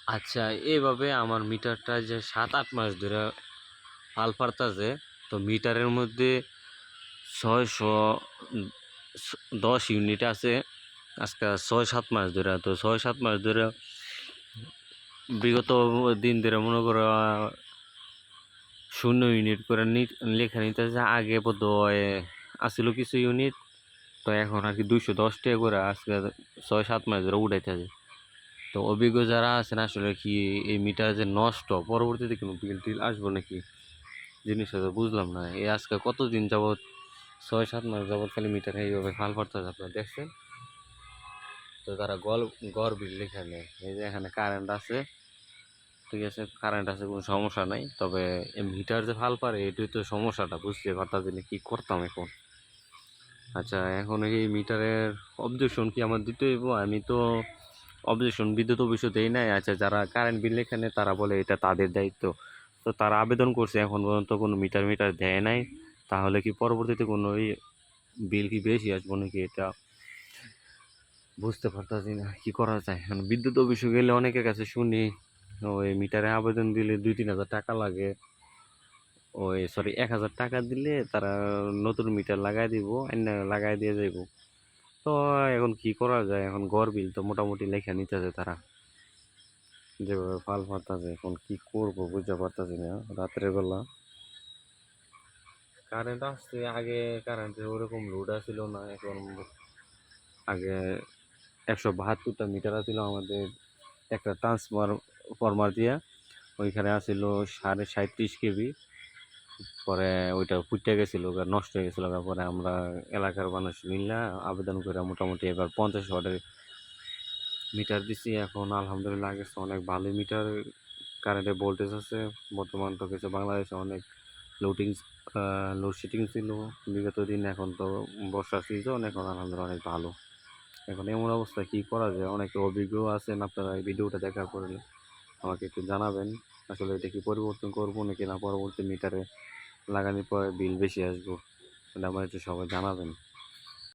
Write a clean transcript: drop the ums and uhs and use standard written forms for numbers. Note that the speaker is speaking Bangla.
আচ্ছা, এভাবে আমার মিটারটা যে ৭-৮ মাস ধরে ফাল পারতাছে। তো মিটারের মধ্যে ৬১০ ইউনিট আছে। আজকে ৬-৭ মাস ধরে। তো ৬-৭ মাস ধরে বিগত দিন ধরে মনে করো ০ ইউনিট করে লেখা নিতেছে। আগে বোধহয় আছিল কিছু ইউনিট। তো এখন আরকি ২১০ টাকা করে আজকে ৬-৭ মাস ধরে উঠাইতেছে। তো অভিজ্ঞ যারা আছেন আসলে কি এই মিটার যে নষ্ট পরবর্তীতে কোনো বিল-টিল আসবো নাকি? জিনিসটা তো বুঝলাম না। এই আজকে কতদিন যাবৎ ৬-৭ মাস যাবৎ খালি মিটার এইভাবে ফাল পারতেছে আপনারা দেখছেন? তো তারা গড় বিল লেখা নেয়। এই যে এখানে কারেন্ট আছে, ঠিক আছে? কারেন্ট আছে কোনো সমস্যা নাই। তবে এই মিটার যে ফাল পারে এটাই তো সমস্যাটা বুঝতে পারতাছি না কি করতাম এখন? আচ্ছা এখন এই মিটারের অবজেকশন কি আমার দিতে হইব? আমি তো অবজেকশন বিদ্যুৎ অফিসে দেই নাই। আচ্ছা যারা কারেন্ট বিল এখানে তারা বলে এটা তাদের দায়িত্ব। তো তারা আবেদন করছে এখন পর্যন্ত কোনো মিটার দেয় নাই। তাহলে কি পরবর্তীতে কোনো বিল কি বেশি আসবো নাকি এটা বুঝতে পারতাছি না কি করা যায়। এখন বিদ্যুৎ অফিসে গেলে অনেকের কাছে শুনি ওই মিটারে আবেদন দিলে ২-৩ হাজার টাকা লাগে। ওই সরি ১,০০০ টাকা দিলে তারা নতুন মিটার লাগাই দিব, আইনা লাগাই দিয়ে যাইব। তো এখন কি করা যায়? এখন গড় বিল তো মোটামুটি লেখা নিতেছে তারা। যেভাবে ফাল পারতাছে এখন কি করব বুঝতে পারতাছি না। রাত্রের বেলা কারেন্ট আসছে, আগে কারেন্টের ওরকম লোড ছিল না। এখন আগে ১৭২টা মিটার আছিল আমাদের একটা ফরমার দিয়া। ওইখানে আছিল ৩৭.৫ কেভি। পরে ওইটা ফুইটা গেছিল গা, নষ্ট হয়ে গেছিল গা। পরে আমরা এলাকার মানুষ মিল্লা আবেদন করে মোটামুটি এবার ৫০ ওয়াটের মিটার দিছি। এখন আলহামদুলিল্লাহ আগের চেয়ে অনেক ভালোই মিটার কারেন্টের ভোল্টেজ আছে। বর্তমান তো কিছু বাংলাদেশে অনেক লোডিং লোডশেডিং ছিল বিগত দিন। এখন তো বর্ষার সিজন, এখন আলহামদুলিল্লাহ অনেক ভালো। এখন এমন অবস্থায় কি করা যায়? অনেকে অভিজ্ঞ আছেন, আপনারা এই ভিডিওটা দেখার পরে আমাকে একটু জানাবেন। আসলে এটা কি পরিবর্তন করবো নাকি না পরবর্তী মিটারে লাগানোর পরে বিল বেশি আসবো? এটা আমার একটু সবাই জানাবেন।